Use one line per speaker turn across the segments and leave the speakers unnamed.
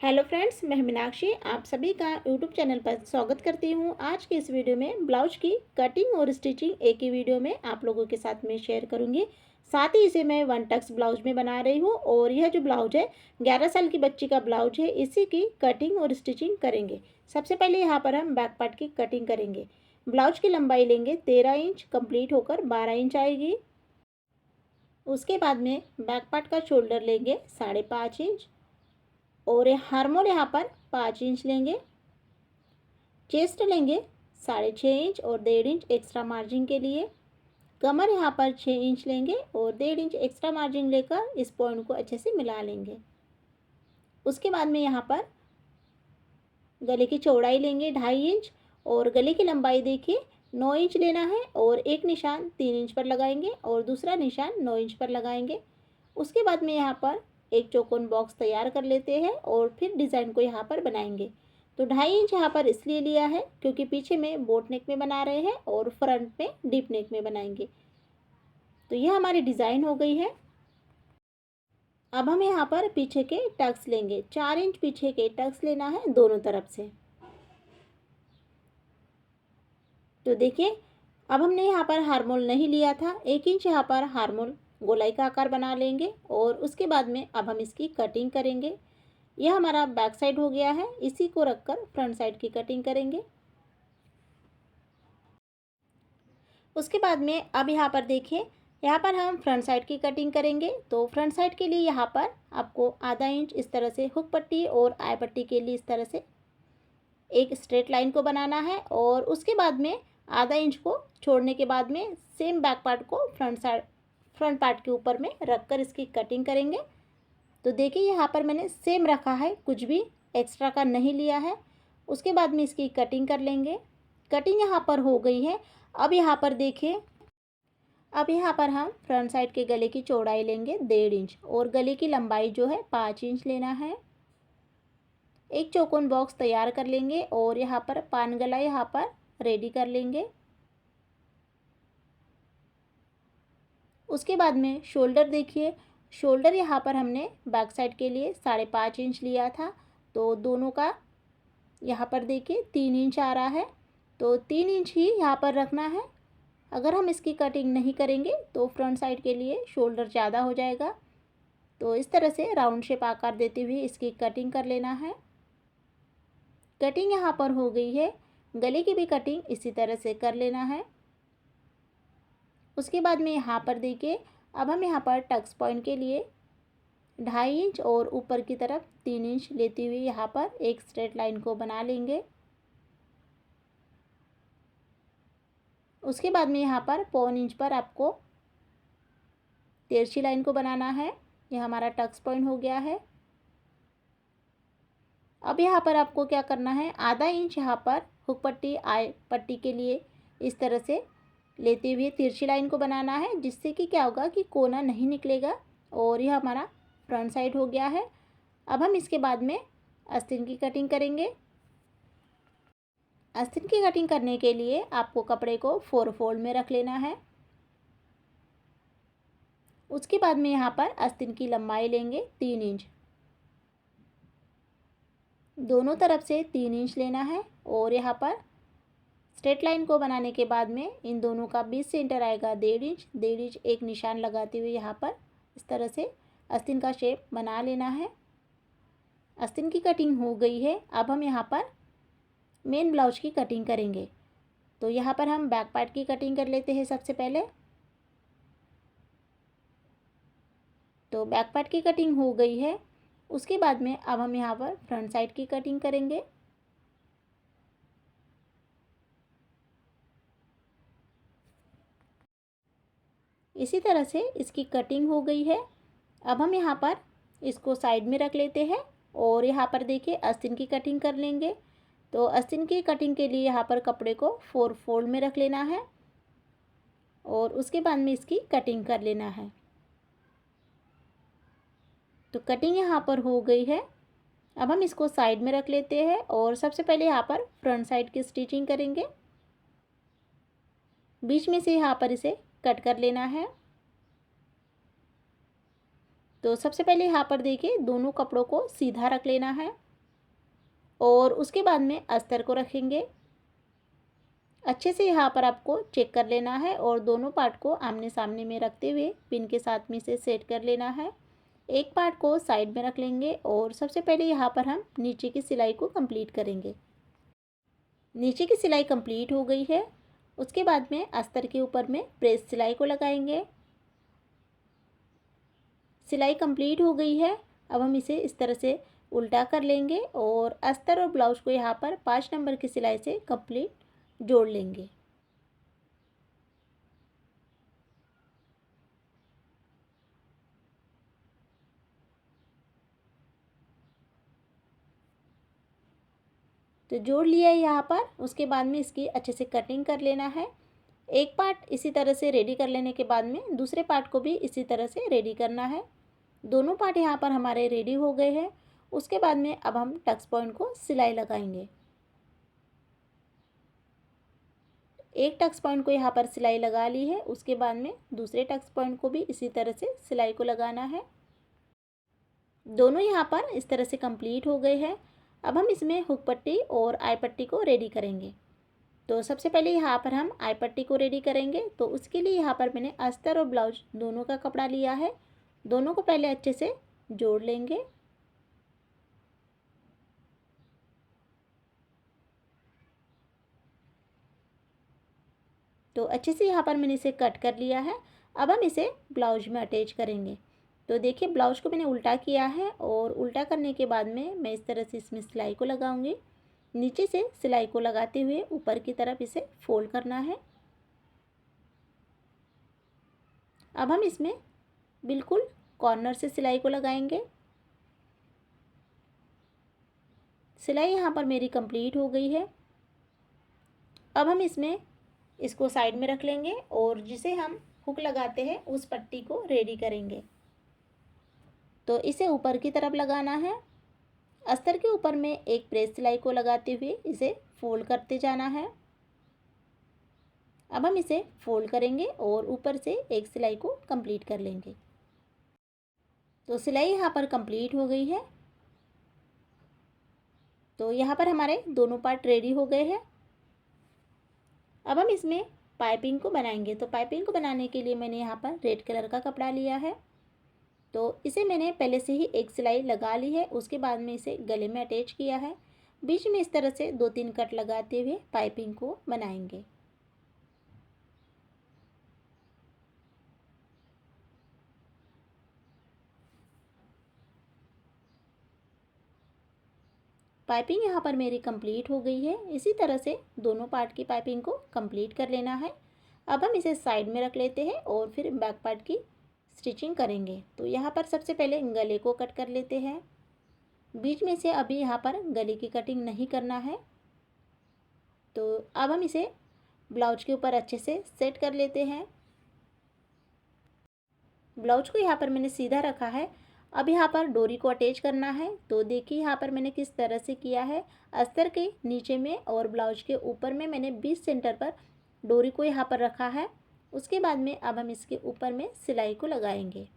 Hello friends, मैं मीनाक्षी आप सभी का यूट्यूब चैनल पर स्वागत करती हूँ। आज के इस वीडियो में ब्लाउज की कटिंग और स्टिचिंग एक ही वीडियो में आप लोगों के साथ में शेयर करूँगी। साथ ही इसे मैं वन टक्स ब्लाउज में बना रही हूँ और यह जो ब्लाउज है 11 साल की बच्ची का ब्लाउज है, इसी की कटिंग और स्टिचिंग करेंगे। सबसे पहले यहाँ पर हम बैक पार्ट की कटिंग करेंगे। ब्लाउज की लंबाई लेंगे 13 इंच, कंप्लीट होकर 12 इंच आएगी। उसके बाद में बैक पार्ट का शोल्डर लेंगे 5.5 इंच और हार्मोल यहाँ पर 5 इंच लेंगे। चेस्ट लेंगे 6.5 इंच और 1.5 इंच एक्स्ट्रा मार्जिन के लिए। कमर यहाँ पर 6 इंच लेंगे और 1.5 इंच एक्स्ट्रा मार्जिन लेकर इस पॉइंट को अच्छे से मिला लेंगे। उसके बाद में यहाँ पर गले की चौड़ाई लेंगे 2.5 इंच और गले की लंबाई देखिए 9 इंच लेना है और एक निशान 3 इंच पर लगाएंगे और दूसरा निशान 9 इंच पर लगाएंगे। उसके बाद में यहाँ पर एक चौकोन बॉक्स तैयार कर लेते हैं और फिर डिज़ाइन को यहाँ पर बनाएंगे। तो 2.5 इंच यहाँ पर इसलिए लिया है क्योंकि पीछे में बोट नेक में बना रहे हैं और फ्रंट में डीप नेक में बनाएंगे। तो यह हमारी डिज़ाइन हो गई है। अब हम यहाँ पर पीछे के टक्स लेंगे 4 इंच पीछे के टक्स लेना है दोनों तरफ से। तो देखिए अब हमने यहाँ पर हार्मोल नहीं लिया था, 1 इंच यहाँ पर हार्मोल गोलाई का आकार बना लेंगे और उसके बाद में अब हम इसकी कटिंग करेंगे। यह हमारा बैक साइड हो गया है, इसी को रखकर फ्रंट साइड की कटिंग करेंगे। उसके बाद में अब यहाँ पर देखिए, यहाँ पर हम फ्रंट साइड की कटिंग करेंगे। तो फ्रंट साइड के लिए यहाँ पर आपको आधा इंच इस तरह से हुक पट्टी और आई पट्टी के लिए इस तरह से एक स्ट्रेट लाइन को बनाना है और उसके बाद में आधा इंच को छोड़ने के बाद में सेम बैक पार्ट को फ्रंट पार्ट के ऊपर में रखकर इसकी कटिंग करेंगे। तो देखिए यहाँ पर मैंने सेम रखा है, कुछ भी एक्स्ट्रा का नहीं लिया है। उसके बाद में इसकी कटिंग कर लेंगे। कटिंग यहाँ पर हो गई है। अब यहाँ पर देखिए, अब यहाँ पर हम फ्रंट साइड के गले की चौड़ाई लेंगे 1.5 इंच और गले की लंबाई जो है 5 इंच लेना है। एक चौकोन बॉक्स तैयार कर लेंगे और यहाँ पर पान गला यहाँ पर रेडी कर लेंगे। उसके बाद में शोल्डर देखिए, शोल्डर यहाँ पर हमने बैक साइड के लिए 5.5 इंच लिया था। तो दोनों का यहाँ पर देखिए 3 इंच आ रहा है, तो 3 इंच ही यहाँ पर रखना है। अगर हम इसकी कटिंग नहीं करेंगे तो फ्रंट साइड के लिए शोल्डर ज़्यादा हो जाएगा। तो इस तरह से राउंड शेप आकार देते हुए इसकी कटिंग कर लेना है। कटिंग यहाँ पर हो गई है। गले की भी कटिंग इसी तरह से कर लेना है। उसके बाद में यहाँ पर देखिए, अब हम यहाँ पर टक्स पॉइंट के लिए 2.5 इंच और ऊपर की तरफ 3 इंच लेते हुए यहाँ पर एक स्ट्रेट लाइन को बना लेंगे। उसके बाद में यहाँ पर 1.25 इंच पर आपको तिरछी लाइन को बनाना है। यह हमारा टक्स पॉइंट हो गया है। अब यहाँ पर आपको क्या करना है, आधा इंच यहाँ पर हुक पट्टी आई पट्टी के लिए इस तरह से लेते हुए तिरछी लाइन को बनाना है, जिससे कि क्या होगा कि कोना नहीं निकलेगा और यह हमारा फ्रंट साइड हो गया है। अब हम इसके बाद में आस्तीन की कटिंग करेंगे। आस्तीन की कटिंग करने के लिए आपको कपड़े को 4 फोल्ड में रख लेना है। उसके बाद में यहाँ पर आस्तीन की लंबाई लेंगे 3 इंच, दोनों तरफ से 3 इंच लेना है और यहाँ पर स्ट्रेट लाइन को बनाने के बाद में इन दोनों का बीच सेंटर आएगा 1.5 इंच। 1.5 इंच एक निशान लगाते हुए यहाँ पर इस तरह से आस्तीन का शेप बना लेना है। आस्तीन की कटिंग हो गई है। अब हम यहाँ पर मेन ब्लाउज की कटिंग करेंगे। तो यहाँ पर हम बैक पार्ट की कटिंग कर लेते हैं सबसे पहले। तो बैक पार्ट की कटिंग हो गई है। उसके बाद में अब हम यहाँ पर फ्रंट साइड की कटिंग करेंगे। इसी तरह से इसकी कटिंग हो गई है। अब हम यहाँ पर इसको साइड में रख लेते हैं और यहाँ पर देखिए आस्तीन की कटिंग कर लेंगे। तो आस्तीन की कटिंग के लिए यहाँ पर कपड़े को 4 फोल्ड में रख लेना है और उसके बाद में इसकी कटिंग कर लेना है। तो कटिंग यहाँ पर हो गई है। अब हम इसको साइड में रख लेते हैं और सबसे पहले यहाँ पर फ्रंट साइड की स्टिचिंग करेंगे। बीच में से यहाँ पर इसे कट कर लेना है। तो सबसे पहले यहाँ पर देखिए दोनों कपड़ों को सीधा रख लेना है। और उसके बाद में अस्तर को रखेंगे। अच्छे से यहाँ पर आपको चेक कर लेना है और दोनों पार्ट को आमने सामने में रखते हुए पिन के साथ में इसे सेट कर लेना है। एक पार्ट को साइड में रख लेंगे और सबसे पहले यहाँ पर हम नीचे की सिलाई को कंप्लीट करेंगे। नीचे की सिलाई कंप्लीट हो गई है। उसके बाद में अस्तर के ऊपर में प्रेस सिलाई को लगाएंगे। सिलाई कंप्लीट हो गई है। अब हम इसे इस तरह से उल्टा कर लेंगे और अस्तर और ब्लाउज को यहाँ पर 5 नंबर की सिलाई से कंप्लीट जोड़ लेंगे। तो जोड़ लिया है यहाँ पर। उसके बाद में इसकी अच्छे से कटिंग कर लेना है। एक पार्ट इसी तरह से रेडी कर लेने के बाद में दूसरे पार्ट को भी इसी तरह से रेडी करना है। दोनों पार्ट यहाँ पर हमारे रेडी हो गए हैं। उसके बाद में अब हम टक्स पॉइंट को सिलाई लगाएंगे। एक टक्स पॉइंट को यहाँ पर सिलाई लगा ली है। उसके बाद में दूसरे टक्स पॉइंट को भी इसी तरह से सिलाई को लगाना है। दोनों यहाँ पर इस तरह से कंप्लीट हो गए हैं। अब हम इसमें हुक पट्टी और आई पट्टी को रेडी करेंगे। तो सबसे पहले यहाँ पर हम आई पट्टी को रेडी करेंगे। तो उसके लिए यहाँ पर मैंने अस्तर और ब्लाउज दोनों का कपड़ा लिया है। दोनों को पहले अच्छे से जोड़ लेंगे। तो अच्छे से यहाँ पर मैंने इसे कट कर लिया है। अब हम इसे ब्लाउज में अटैच करेंगे। तो देखिए ब्लाउज को मैंने उल्टा किया है और उल्टा करने के बाद में मैं इस तरह से इसमें सिलाई को लगाऊंगी। नीचे से सिलाई को लगाते हुए ऊपर की तरफ इसे फोल्ड करना है। अब हम इसमें बिल्कुल कॉर्नर से सिलाई को लगाएंगे। सिलाई यहाँ पर मेरी कंप्लीट हो गई है। अब हम इसमें इसको साइड में रख लेंगे और जिसे हम हुक लगाते हैं उस पट्टी को रेडी करेंगे। तो इसे ऊपर की तरफ लगाना है। अस्तर के ऊपर में एक प्रेस सिलाई को लगाते हुए इसे फोल्ड करते जाना है। अब हम इसे फोल्ड करेंगे और ऊपर से एक सिलाई को कंप्लीट कर लेंगे। तो सिलाई यहाँ पर कंप्लीट हो गई है। तो यहाँ पर हमारे दोनों पार्ट रेडी हो गए हैं। अब हम इसमें पाइपिंग को बनाएंगे। तो पाइपिंग को बनाने के लिए मैंने यहाँ पर रेड कलर का कपड़ा लिया है। तो इसे मैंने पहले से ही एक सिलाई लगा ली है। उसके बाद में इसे गले में अटैच किया है। बीच में इस तरह से 2-3 कट लगाते हुए पाइपिंग को बनाएंगे। पाइपिंग यहाँ पर मेरी कंप्लीट हो गई है। इसी तरह से दोनों पार्ट की पाइपिंग को कंप्लीट कर लेना है। अब हम इसे साइड में रख लेते हैं और फिर बैक पार्ट की स्टिचिंग करेंगे। तो यहाँ पर सबसे पहले गले को कट कर लेते हैं। बीच में से अभी यहाँ पर गले की कटिंग नहीं करना है। तो अब हम इसे ब्लाउज के ऊपर अच्छे से सेट कर लेते हैं। ब्लाउज को यहाँ पर मैंने सीधा रखा है। अब यहाँ पर डोरी को अटैच करना है। तो देखिए यहाँ पर मैंने किस तरह से किया है। अस्तर के नीचे में और ब्लाउज के ऊपर में मैंने 20 सेंटर पर डोरी को यहाँ पर रखा है। उसके बाद में अब हम इसके ऊपर में सिलाई को लगाएंगे।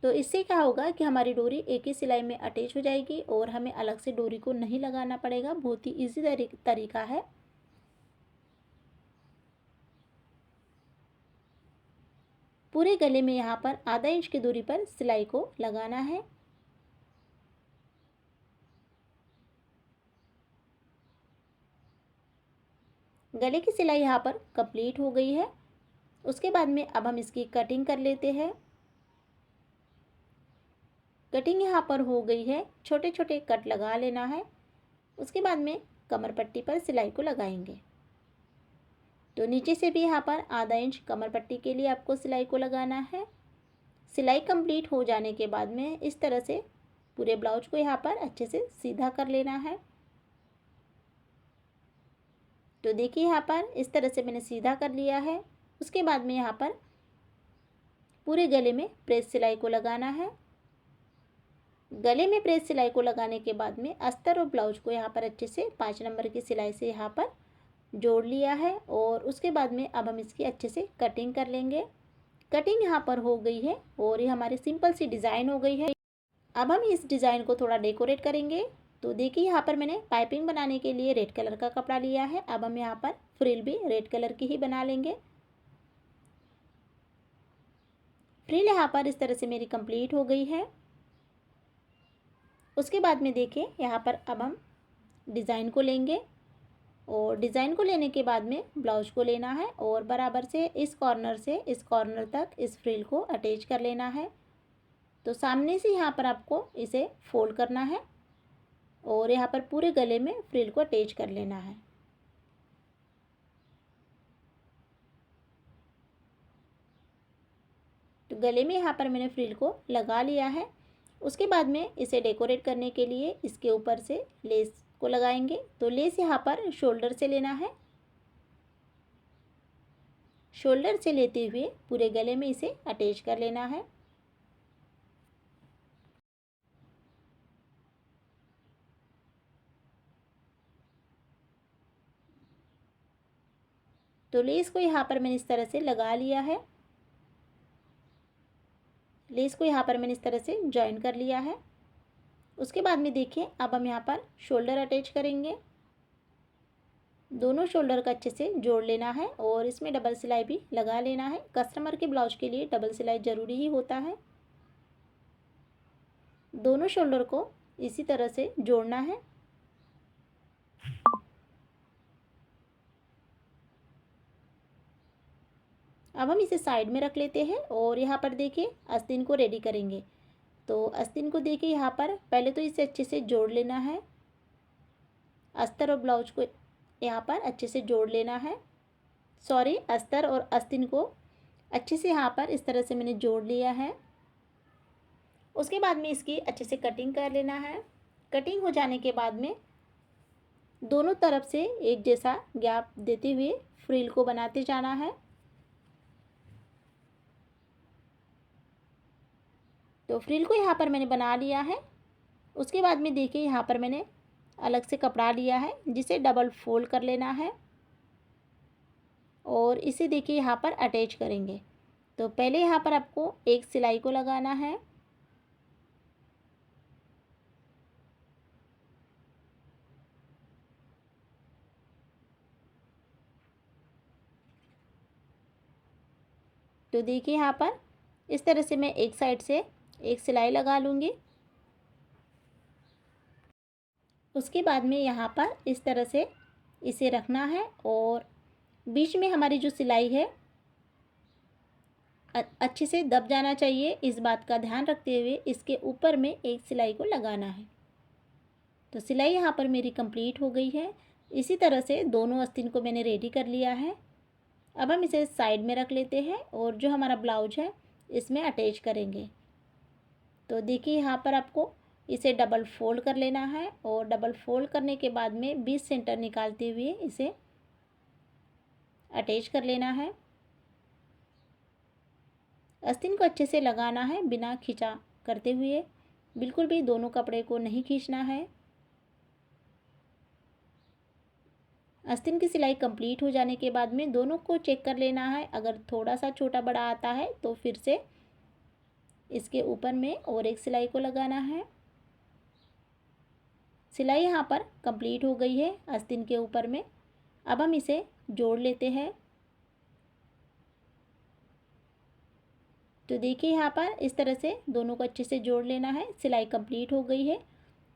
तो इससे क्या होगा कि हमारी डोरी एक ही सिलाई में अटैच हो जाएगी और हमें अलग से डोरी को नहीं लगाना पड़ेगा। बहुत ही ईजी तरीका है। पूरे गले में यहाँ पर आधा इंच की दूरी पर सिलाई को लगाना है। गले की सिलाई यहाँ पर कंप्लीट हो गई है। उसके बाद में अब हम इसकी कटिंग कर लेते हैं। कटिंग यहाँ पर हो गई है। छोटे छोटे कट लगा लेना है। उसके बाद में कमर पट्टी पर सिलाई को लगाएंगे। तो नीचे से भी यहाँ पर आधा इंच कमर पट्टी के लिए आपको सिलाई को लगाना है। सिलाई कंप्लीट हो जाने के बाद में इस तरह से पूरे ब्लाउज को यहाँ पर अच्छे से सीधा कर लेना है। तो देखिए यहाँ पर इस तरह से मैंने सीधा कर लिया है। उसके बाद में यहाँ पर पूरे गले में प्रेस सिलाई को लगाना है। गले में प्रेस सिलाई को लगाने के बाद में अस्तर और ब्लाउज को यहाँ पर अच्छे से 5 नंबर की सिलाई से यहाँ पर जोड़ लिया है। और उसके बाद में अब हम इसकी अच्छे से कटिंग कर लेंगे। कटिंग यहाँ पर हो गई है और ये हमारी सिंपल सी डिज़ाइन हो गई है। अब हम इस डिज़ाइन को थोड़ा डेकोरेट करेंगे। तो देखिए यहाँ पर मैंने पाइपिंग बनाने के लिए रेड कलर का कपड़ा लिया है। अब हम यहाँ पर फ्रिल भी रेड कलर की ही बना लेंगे। फ्रिल यहाँ पर इस तरह से मेरी कंप्लीट हो गई है। उसके बाद में देखिए यहाँ पर अब हम डिज़ाइन को लेंगे और डिज़ाइन को लेने के बाद में ब्लाउज को लेना है और बराबर से इस कॉर्नर से इस कॉर्नर तक इस फ्रिल को अटैच कर लेना है। तो सामने से यहाँ पर आपको इसे फोल्ड करना है और यहाँ पर पूरे गले में फ्रिल को अटैच कर लेना है। तो गले में यहाँ पर मैंने फ्रिल को लगा लिया है। उसके बाद में इसे डेकोरेट करने के लिए इसके ऊपर से लेस को लगाएंगे। तो लेस यहाँ पर शोल्डर से लेना है। शोल्डर से लेते हुए पूरे गले में इसे अटैच कर लेना है। तो लेस को यहाँ पर मैंने इस तरह से लगा लिया है। लेस को यहाँ पर मैंने इस तरह से जॉइन कर लिया है। उसके बाद में देखिए अब हम यहाँ पर शोल्डर अटैच करेंगे। दोनों शोल्डर का अच्छे से जोड़ लेना है और इसमें डबल सिलाई भी लगा लेना है। कस्टमर के ब्लाउज के लिए डबल सिलाई ज़रूरी ही होता है। दोनों शोल्डर को इसी तरह से जोड़ना है। अब हम इसे साइड में रख लेते हैं और यहाँ पर देखिए आस्तीन को रेडी करेंगे। तो आस्तीन को देखिए यहाँ पर पहले तो इसे अच्छे से जोड़ लेना है। अस्तर और ब्लाउज को यहाँ पर अच्छे से जोड़ लेना है। सॉरी, अस्तर और आस्तीन को अच्छे से यहाँ पर इस तरह से मैंने जोड़ लिया है। उसके बाद में इसकी अच्छे से कटिंग कर लेना है। कटिंग हो जाने के बाद में दोनों तरफ से एक जैसा गैप देते हुए फ्रिल को बनाते जाना है। तो फ्रिल को यहाँ पर मैंने बना लिया है। उसके बाद में देखिए यहाँ पर मैंने अलग से कपड़ा लिया है जिसे डबल फोल्ड कर लेना है और इसे देखिए यहाँ पर अटैच करेंगे। तो पहले यहाँ पर आपको एक सिलाई को लगाना है। तो देखिए यहाँ पर इस तरह से मैं एक साइड से एक सिलाई लगा लूँगी। उसके बाद में यहाँ पर इस तरह से इसे रखना है और बीच में हमारी जो सिलाई है अच्छे से दब जाना चाहिए। इस बात का ध्यान रखते हुए इसके ऊपर में एक सिलाई को लगाना है। तो सिलाई यहाँ पर मेरी कंप्लीट हो गई है। इसी तरह से दोनों आस्तीन को मैंने रेडी कर लिया है। अब हम इसे साइड में रख लेते हैं और जो हमारा ब्लाउज है इसमें अटैच करेंगे। तो देखिए यहाँ पर आपको इसे डबल फोल्ड कर लेना है और डबल फोल्ड करने के बाद में 20 सेंटर निकालते हुए इसे अटैच कर लेना है। आस्तीन को अच्छे से लगाना है बिना खींचा करते हुए। बिल्कुल भी दोनों कपड़े को नहीं खींचना है। आस्तीन की सिलाई कंप्लीट हो जाने के बाद में दोनों को चेक कर लेना है। अगर थोड़ा सा छोटा बड़ा आता है तो फिर से इसके ऊपर में और एक सिलाई को लगाना है। सिलाई यहाँ पर कंप्लीट हो गई है आस्तीन के ऊपर में। अब हम इसे जोड़ लेते हैं। तो देखिए यहाँ पर इस तरह से दोनों को अच्छे से जोड़ लेना है। सिलाई कंप्लीट हो गई है।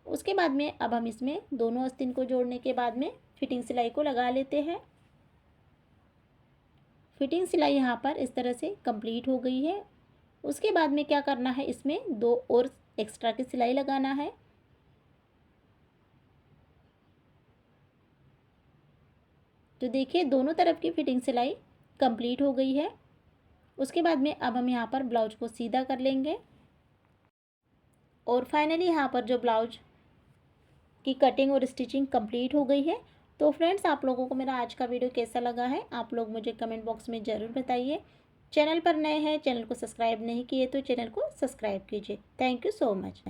उसके बाद में अब हम इसमें दोनों आस्तीन को जोड़ने के बाद में फिटिंग सिलाई को लगा लेते हैं। फिटिंग सिलाई यहाँ पर इस तरह से कंप्लीट हो गई है। उसके बाद में क्या करना है, इसमें 2 और एक्स्ट्रा की सिलाई लगाना है। तो देखिए दोनों तरफ की फिटिंग सिलाई कंप्लीट हो गई है। उसके बाद में अब हम यहाँ पर ब्लाउज को सीधा कर लेंगे और फाइनली यहाँ पर जो ब्लाउज की कटिंग और स्टिचिंग कंप्लीट हो गई है। तो फ्रेंड्स, आप लोगों को मेरा आज का वीडियो कैसा लगा है आप लोग मुझे कमेंट बॉक्स में ज़रूर बताइए। चैनल पर नए हैं, चैनल को सब्सक्राइब नहीं किए तो चैनल को सब्सक्राइब कीजिए। Thank you so much.